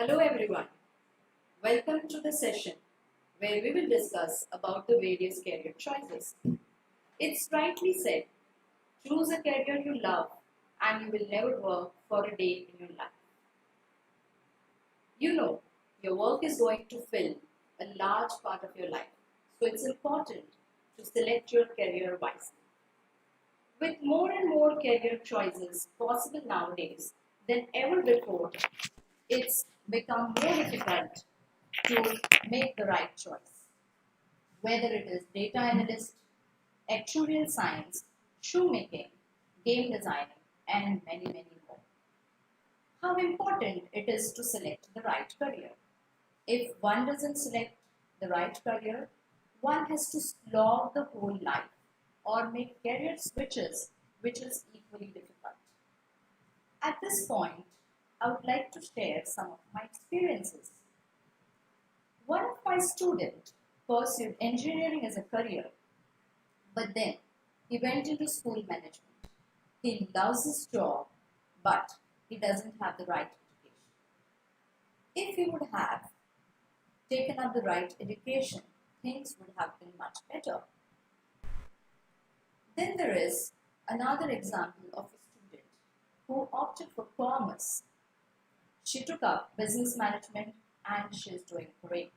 Hello everyone, welcome to the session where we will discuss about the various career choices. It's rightly said, choose a career you love and you will never work for a day in your life. You know, your work is going to fill a large part of your life, so it's important to select your career wisely. With more and more career choices possible nowadays than ever before, it's become more difficult to make the right choice. Whether it is data analyst, actuarial science, shoemaking, game designing, and many, many more. How important it is to select the right career. If one doesn't select the right career, one has to slog the whole life or make career switches, which is equally difficult. At this point, I would like to share some of my experiences. One of my students pursued engineering as a career, but then he went into school management. He loves his job, but he doesn't have the right education. If he would have taken up the right education, things would have been much better. Then there is another example of a student who opted for commerce. She took up business management and she is doing great.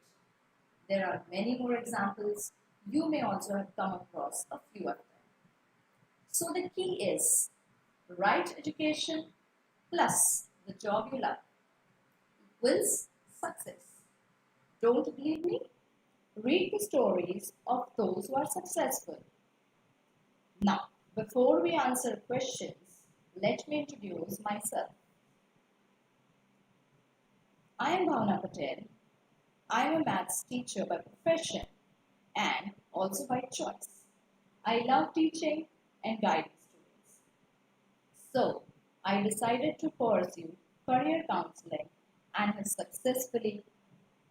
There are many more examples. You may also have come across a few of them. So the key is right education plus the job you love equals success. Don't believe me? Read the stories of those who are successful. Now, before we answer questions, let me introduce myself. I am Bhawna Patel. I am a maths teacher by profession and also by choice. I love teaching and guiding students. So, I decided to pursue career counseling and have successfully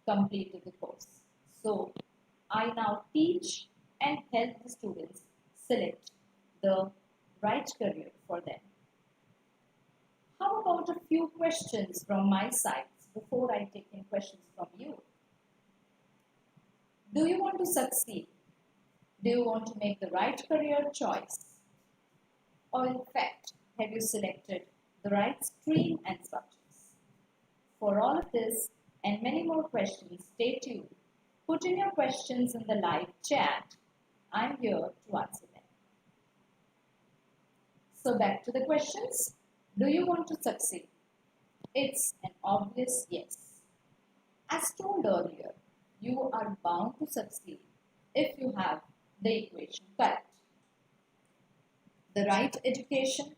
completed the course. So, I now teach and help the students select the right career for them. How about a few questions from my side before I take in questions from you? Do you want to succeed? Do you want to make the right career choice? Or in fact, have you selected the right stream and subjects? For all of this and many more questions, stay tuned. Put in your questions in the live chat. I'm here to answer them. So back to the questions. Do you want to succeed? It's an obvious yes. As told earlier, you are bound to succeed if you have the equation correct. The right education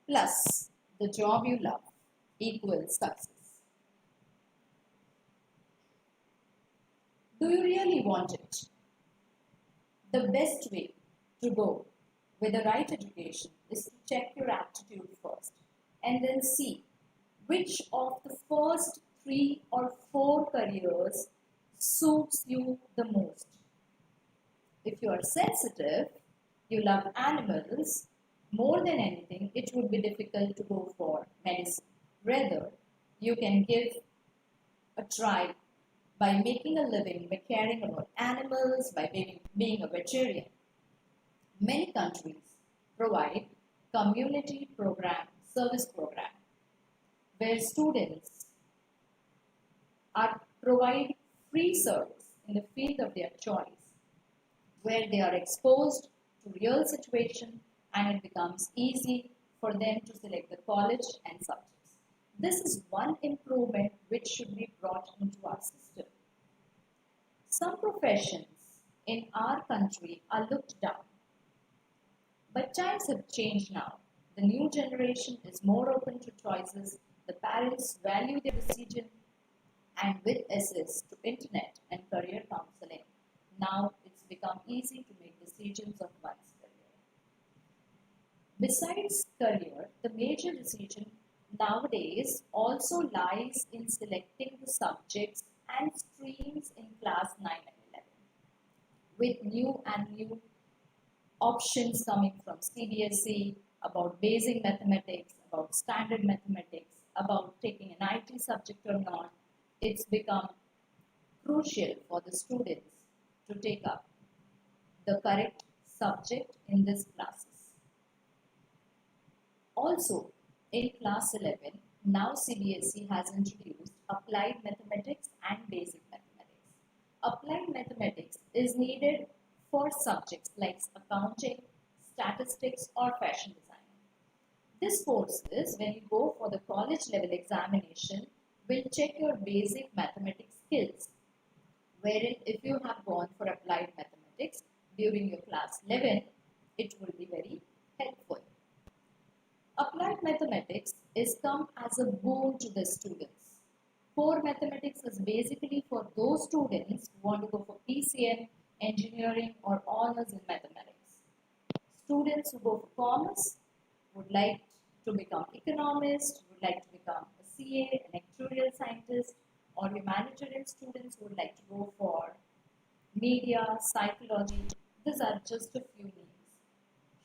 plus the job you love equals success. Do you really want it? The best way to go with the right education is to check your aptitude first and then see which of the first 3 or 4 careers suits you the most. If you are sensitive, you love animals, more than anything, it would be difficult to go for medicine. Rather, you can give a try by making a living, by caring about animals, by being a vegetarian. Many countries provide community program, service program, where students are provide free service in the field of their choice, where they are exposed to real situation and it becomes easy for them to select the college and subjects. This is one improvement which should be brought into our system. Some professions in our country are looked down, but times have changed now. The new generation is more open to choices. The parents value their decision, and with access to internet and career counseling, now it's become easy to make decisions of one's career. Besides career, the major decision nowadays also lies in selecting the subjects and streams in class 9 and 11. With new options coming from CBSE about basic mathematics, about standard mathematics, about taking an IT subject or not, it's become crucial for the students to take up the correct subject in these classes. Also, in class 11, now CBSE has introduced applied mathematics and basic mathematics. Applied mathematics is needed for subjects like accounting, statistics, or fashion design. This courses, when you go for the college level examination, will check your basic mathematics skills, wherein if you have gone for applied mathematics during your class 11, it will be very helpful. Applied mathematics is come as a boon to the students. Core mathematics is basically for those students who want to go for PCM, engineering, or honors in mathematics. Students who go for commerce would like to become economist, would like to become a CA, an actuarial scientist, or humanitarian students who would like to go for media, psychology. These are just a few names.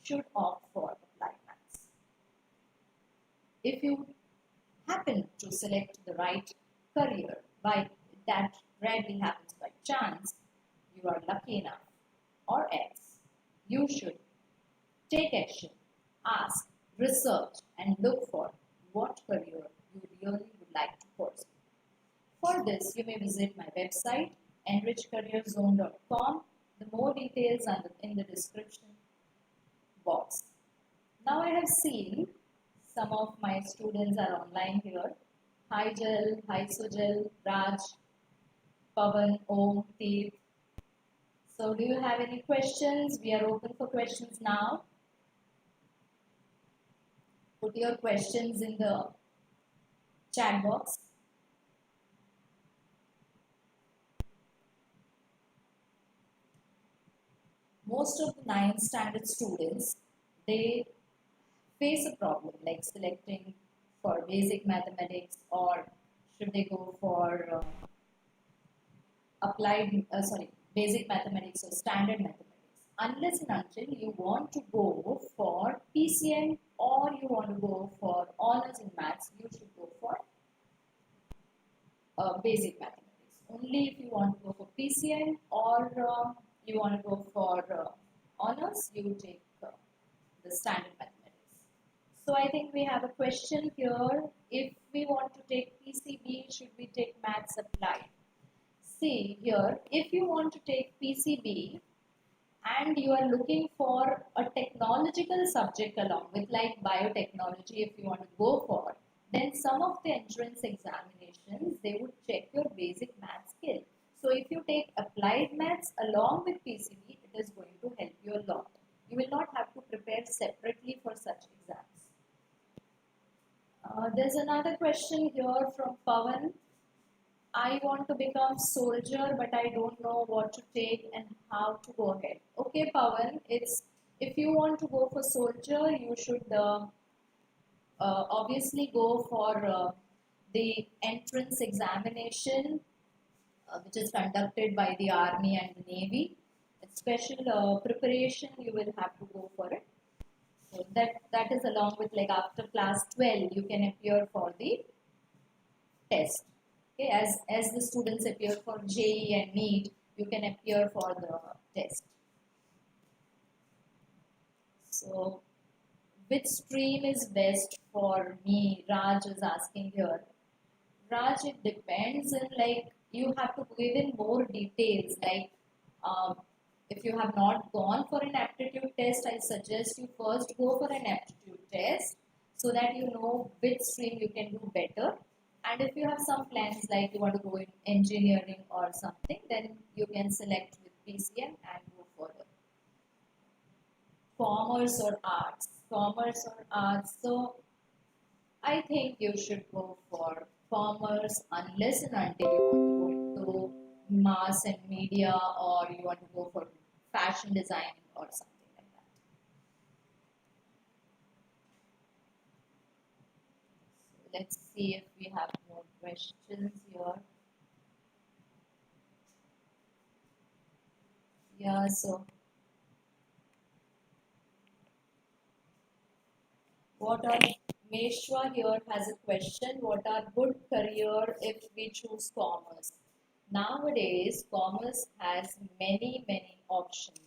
Should opt for applied maths. If you happen to select the right career, by that rarely happens by chance, you are lucky enough, or else you should take action, ask, research, and look for what career you really would like to pursue. For this, you may visit my website enrichcareerzone.com. The more details are in the description box. Now I have seen some of my students are online here. Hi Jal, hi Sujal, Raj, Pavan, Om, Teep. So do you have any questions? We are open for questions now. Put your questions in the chat box. Most of the 9th standard students, they face a problem like selecting for basic mathematics or should they go for basic mathematics or standard mathematics. Unless and until you want to go for PCM or you want to go for honors in maths, you should go for basic mathematics. Only if you want to go for PCM or you want to go for honors, you take the standard mathematics. So I think we have a question here. If we want to take PCB, should we take maths applied? See here, if you want to take PCB and you are looking for a technological subject along with like biotechnology if you want to go for, then some of the entrance examinations, they would check your basic math skill. So if you take applied maths along with PCB, it is going to help you a lot. You will not have to prepare separately for such exams. There's another question here from Pavan. I want to become soldier, but I don't know what to take and how to go ahead. Okay, Pavan, if you want to go for soldier, you should obviously go for the entrance examination, which is conducted by the Army and the Navy. It's special preparation, you will have to go for it. So that is along with like after class 12, you can appear for the test. Okay, as the students appear for JEE and NEET, you can appear for the test. So, which stream is best for me? Raj is asking here. Raj, it depends, and like you have to give in more details. Like, if you have not gone for an aptitude test, I suggest you first go for an aptitude test so that you know which stream you can do better. And if you have some plans like you want to go in engineering or something, then you can select with PCM and go further. Commerce or arts. Commerce or arts. So I think you should go for commerce unless and until you want to go into mass and media or you want to go for fashion design or something like that. So let's see if we have more questions here. Yeah, so what are Meshwa here has a question. What are good career if we choose commerce? Nowadays, commerce has many options.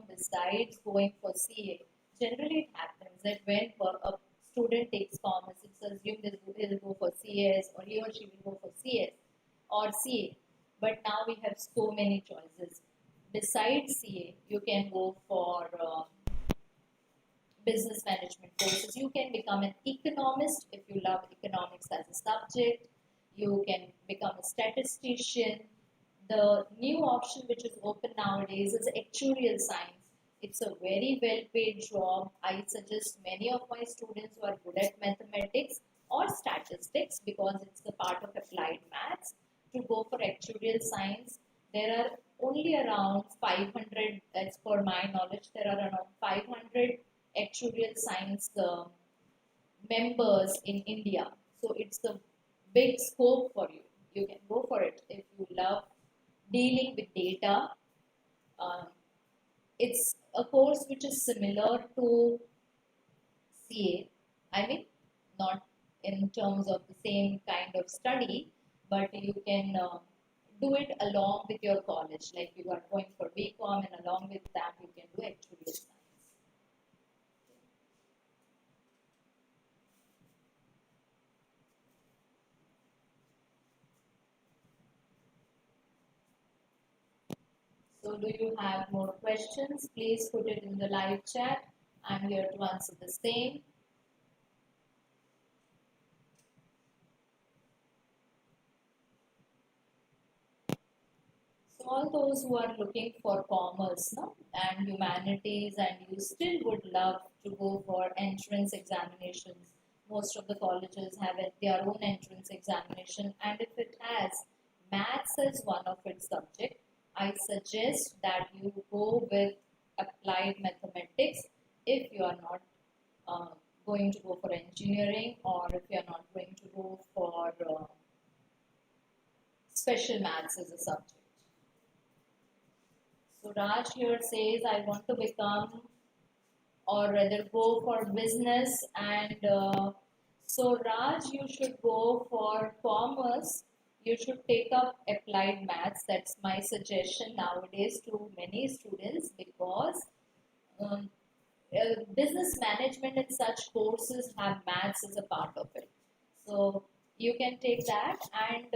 Besides going for CA, generally it happens that when a student takes commerce, it's assumed that he'll go for CS or he or she will go for CS or CA. But now we have so many choices. Besides CA, you can go for business management courses. You can become an economist if you love economics as a subject. You can become a statistician. The new option which is open nowadays is actuarial science. It's a very well paid job. I suggest many of my students who are good at mathematics or statistics, because it's a part of applied maths, to go for actuarial science. There are only around 500, as per my knowledge, there are around 500 actuarial science members in India. So it's a big scope for you. You can go for it if you love dealing with data. Um, it's a course which is similar to CA. I mean, not in terms of the same kind of study, but you can do it along with your college. Like you are going for BCom, and along with that, you can do actuarial science. So do you have more questions? Please put it in the live chat. I'm here to answer the same. So all those who are looking for commerce, no, and humanities, and you still would love to go for entrance examinations. Most of the colleges have their own entrance examination, and if it has maths as one of its subject, I suggest that you go with applied mathematics if you are not uh, going to go for engineering, or if you are not going to go for special maths as a subject. So Raj here says, I want to become, or rather go for business, and so Raj, you should go for commerce. You should take up applied maths. That's my suggestion nowadays to many students, because um, business management and such courses have maths as a part of it. So you can take that, and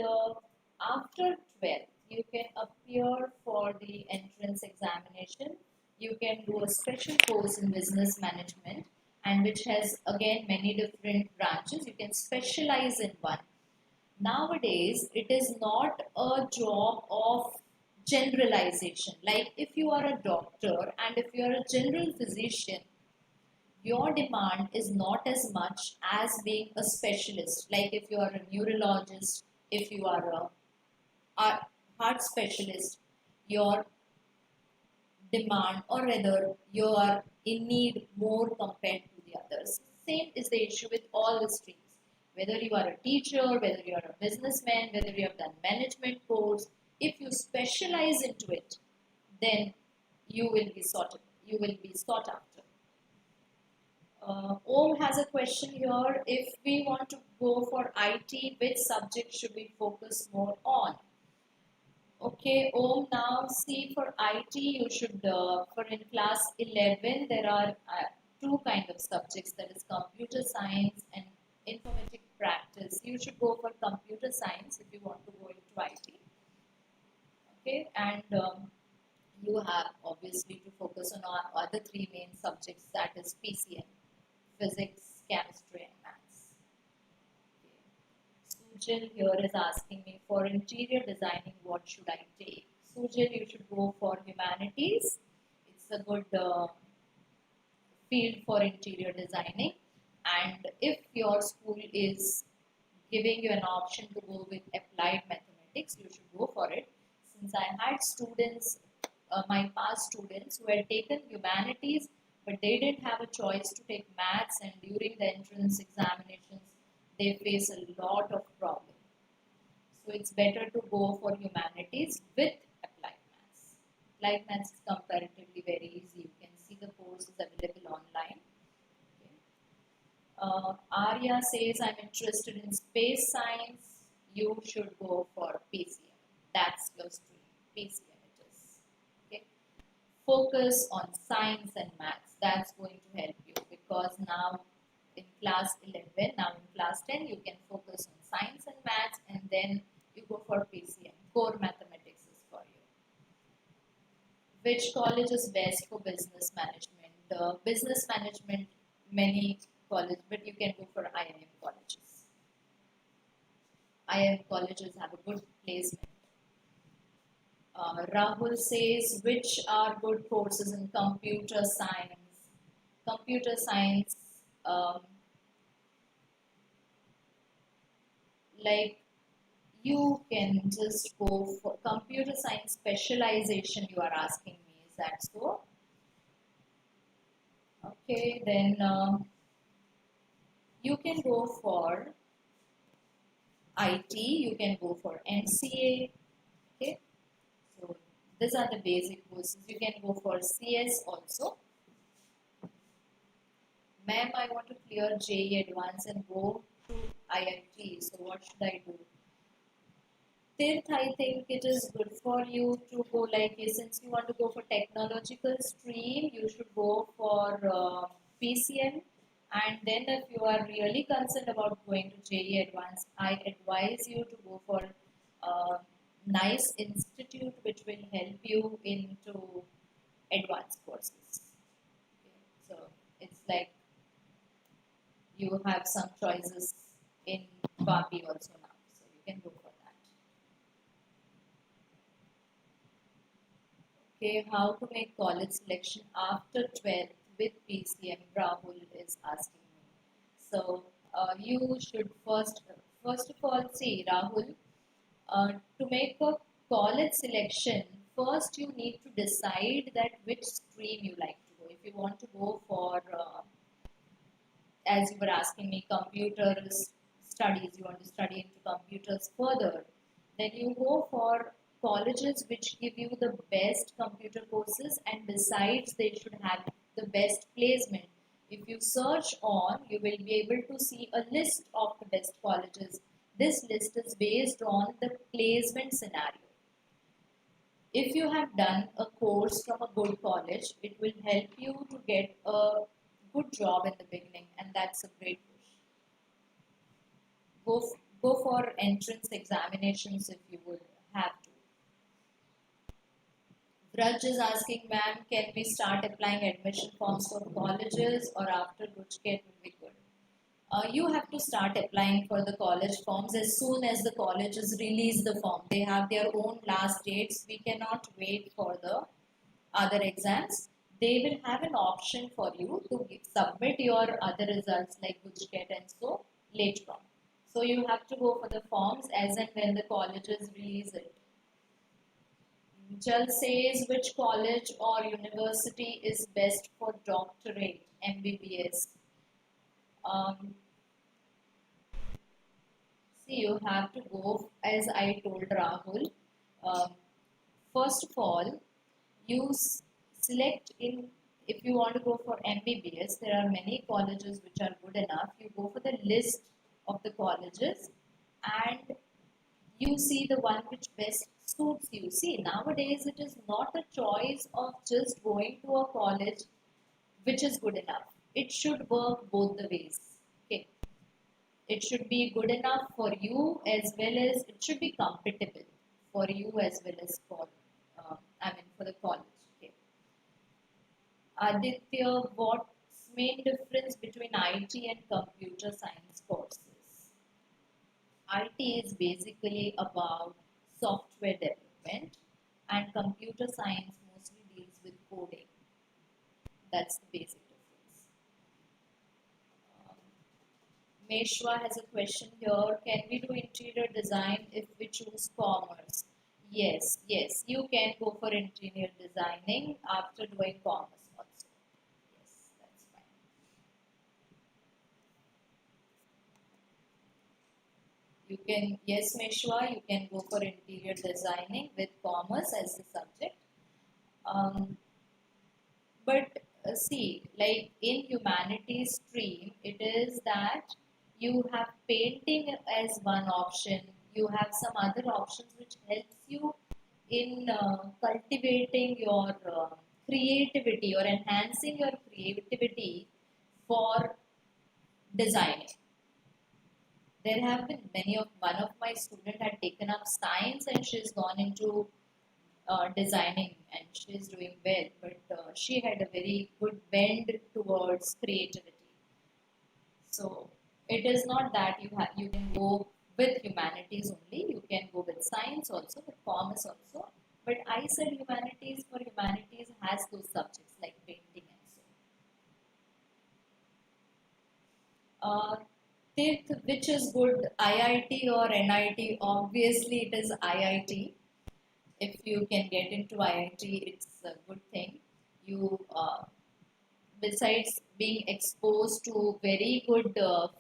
after 12, you can appear for the entrance examination. You can do a special course in business management, and which has again many different branches. You can specialize in one. Nowadays, it is not a job of generalization. Like if you are a doctor and if you are a general physician, your demand is not as much as being a specialist. Like if you are a neurologist, if you are a heart specialist, your demand, or rather you are in need more compared to the others. Same is the issue with all the streams. Whether you are a teacher, whether you are a businessman, whether you have done management course, if you specialize into it, then you will be sought after. Om has a question here. If we want to go for IT, which subject should we focus more on? Okay, Om, now see, for IT, you should, for in class 11, there are two kind of subjects, that is computer science and informatic practice. You should go for computer science if you want to go into IT. Okay, and you have obviously to focus on our other three main subjects, that is PCM, physics, chemistry, and maths. Sujal here is asking me, for interior designing, what should I take? Sujal, you should go for humanities. It's a good field for interior designing. And if your school is giving you an option to go with applied mathematics, you should go for it. Since I had students, my past students, who had taken humanities, but they didn't have a choice to take maths, and during the entrance examinations, they face a lot of problems. So it's better to go for humanities with applied maths. Applied maths is comparatively very easy. You can see the courses available online. Okay. Arya says, I'm interested in space science. You should go for PCM. That's your stream. PCM it is. Okay. Focus on science and maths. That's going to help you because now in class 11, now in class 10, you can focus on science and maths and then you go for PCM. Core mathematics is for you. Which college is best for business management? Business management, many colleges, but you can go for IIM colleges. IIM colleges have a good placement. Rahul says, which are good courses in computer science? Computer science, like you can just go for computer science specialization, you are asking me, is that so? Okay, then you can go for IT, you can go for M.Sc. Okay, so these are the basic courses. You can go for CS also. Ma'am, I want to clear JEE Advanced and go to IIT. So what should I do? Tirth, I think it is good for you to go like since you want to go for technological stream, you should go for PCM. And then if you are really concerned about going to JEE Advanced, I advise you to go for nice institute which will help you into advanced courses. Okay. So it's like you have some choices in Bapi also now, so you can go for that. Okay, how to make college selection after 12th with PCM? Rahul is asking me. So you should first of all see Rahul. To make a college selection, first you need to decide that which stream you like to go. If you want to go for, as you were asking me, computer studies, you want to study into computers further, then you go for colleges which give you the best computer courses and besides they should have the best placement. If you search on, you will be able to see a list of the best colleges. This list is based on the placement scenario. If you have done a course from a good college, it will help you to get a good job in the beginning, and that's a great push. Go for entrance examinations if you would have to. Braj is asking, ma'am, can we start applying admission forms for colleges or after Gujket will be good? You have to start applying for the college forms as soon as the colleges release the form. They have their own last dates. We cannot wait for the other exams. They will have an option for you to submit your other results like Gujket and so later on. So you have to go for the forms as and when the colleges release it. Jal says, which college or university is best for doctorate, MBBS? See, you have to go, as I told Rahul. Um, First of all, you select in, if you want to go for MBBS, there are many colleges which are good enough. You go for the list of the colleges and you see the one which best suits you. See, nowadays it is not a choice of just going to a college which is good enough. It should work both the ways. Okay. It should be good enough for you as well as it should be compatible for you as well as for, for the college. Okay. Aditya, what's main difference between IT and computer science courses? IT is basically about software development and computer science mostly deals with coding. That's the basic difference. Meshwa has a question here. Can we do interior design if we choose commerce? Yes, you can go for interior designing after doing commerce also. Yes, that's fine. You can, yes, Meshwa, you can go for interior designing with commerce as the subject. But see, like in humanities stream, it is that you have painting as one option. You have some other options which helps you in cultivating your creativity or enhancing your creativity for designing. There have been many of one of my student had taken up science and she's gone into designing and she's doing well, but she had a very good bend towards creativity. So it is not that you can go with humanities only. You can go with science also, with commerce also. But I said humanities for humanities has those subjects like painting and so. Tirth, which is good, IIT or NIT? Obviously, it is IIT. If you can get into IIT, it's a good thing. You, besides being exposed to very good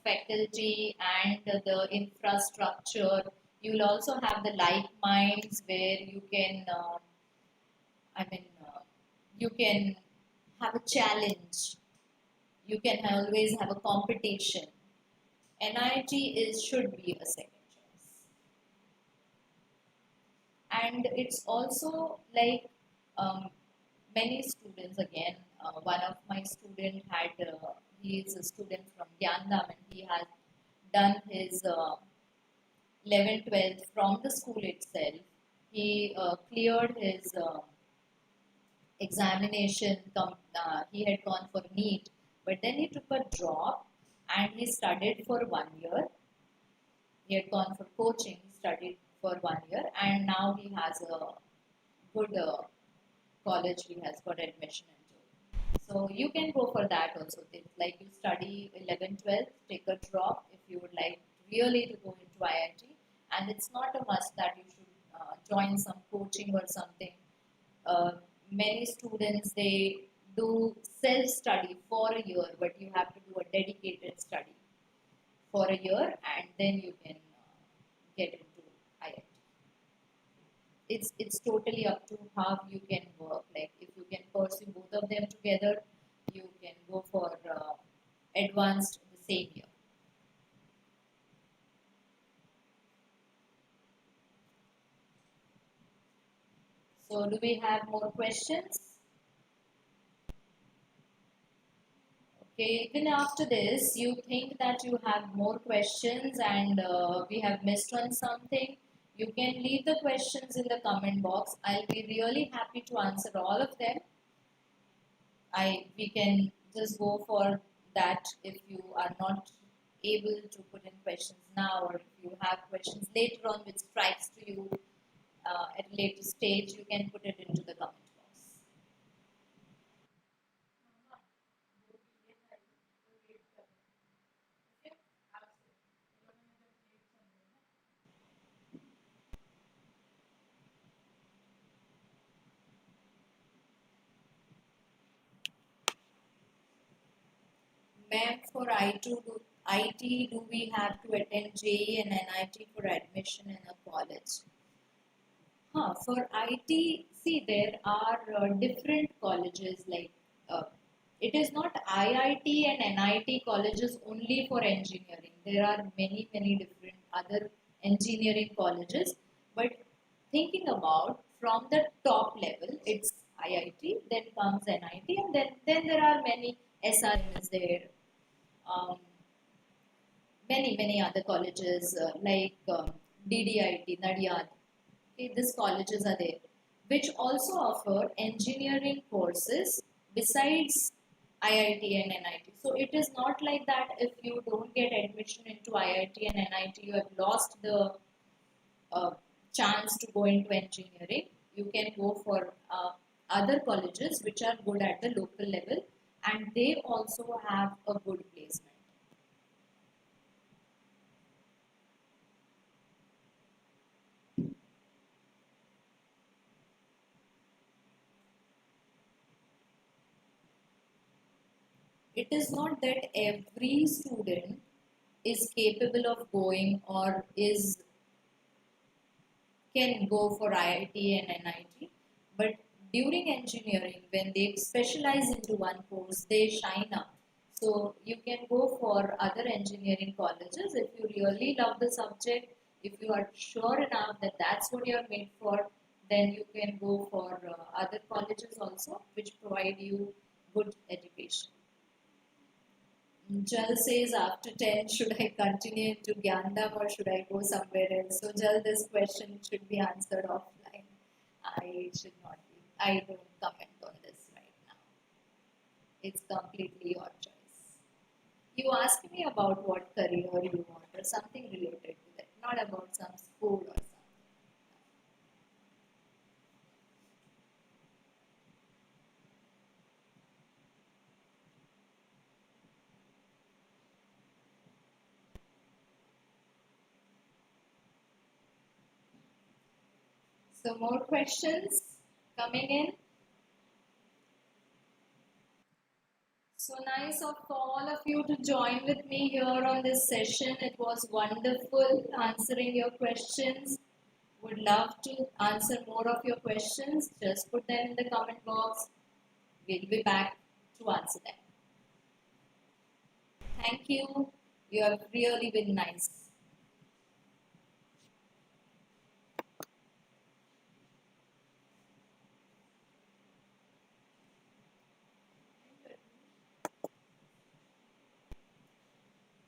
faculty and the infrastructure, you'll also have the like minds where you can, you can have a challenge. You can always have a competition. NIT is should be a second choice, and it's also like um, many students again. One of my student had he is a student from Gandham and he has done his 11th 12th from the school itself. He cleared his examination. He had gone for NEET, but then he took a drop and he studied for 1 year. He had gone for coaching, studied for 1 year, and now he has a good college he has got admission into. So you can go for that also. It's like you study 11th, 12th, take a drop if you would like really to go into IIT. And it's not a must that you should join some coaching or something. Uh, Many students, they do self-study for a year, but you have to do a dedicated study for a year and then you can get into IIT. It's totally up to how you can work. Like if you can pursue both of them together, you can go for advanced the same year. So do we have more questions? Okay, even after this, you think that you have more questions and we have missed on something, you can leave the questions in the comment box. I'll be really happy to answer all of them. We can just go for that if you are not able to put in questions now, or if you have questions later on which strikes to you at a later stage, you can put it into the comment box. Ma'am, for IT, do we have to attend JEE and NIT for admission in a college? For IT, see, there are different colleges like it is not IIT and NIT colleges only for engineering. There are many, many different other engineering colleges. But thinking about from the top level, it's IIT, then comes NIT, and then there are many SRM is there, um, many other colleges like DDIT, Nadiad. Okay, these colleges are there, which also offer engineering courses besides IIT and NIT. So it is not like that if you don't get admission into IIT and NIT, you have lost the uh, chance to go into engineering. You can go for other colleges which are good at the local level and they also have a good placement. It is not that every student is capable of going or is can go for IIT and NIT, but during engineering, when they specialize into one course, they shine up. So you can go for other engineering colleges if you really love the subject. If you are sure enough that that's what you are made for, then you can go for other colleges also, which provide you good education. Jal says after 10, should I continue to Gyandam or should I go somewhere else? So Jal, this question should be answered offline. I should not be. I don't comment on this right now. It's completely your choice. You ask me about what career you want or something related to that, not about some school or something. So more questions coming in. So nice of all of you to join with me here on this session. It was wonderful answering your questions. Would love to answer more of your questions. Just put them in the comment box. We'll be back to answer them. Thank you. You have really been nice.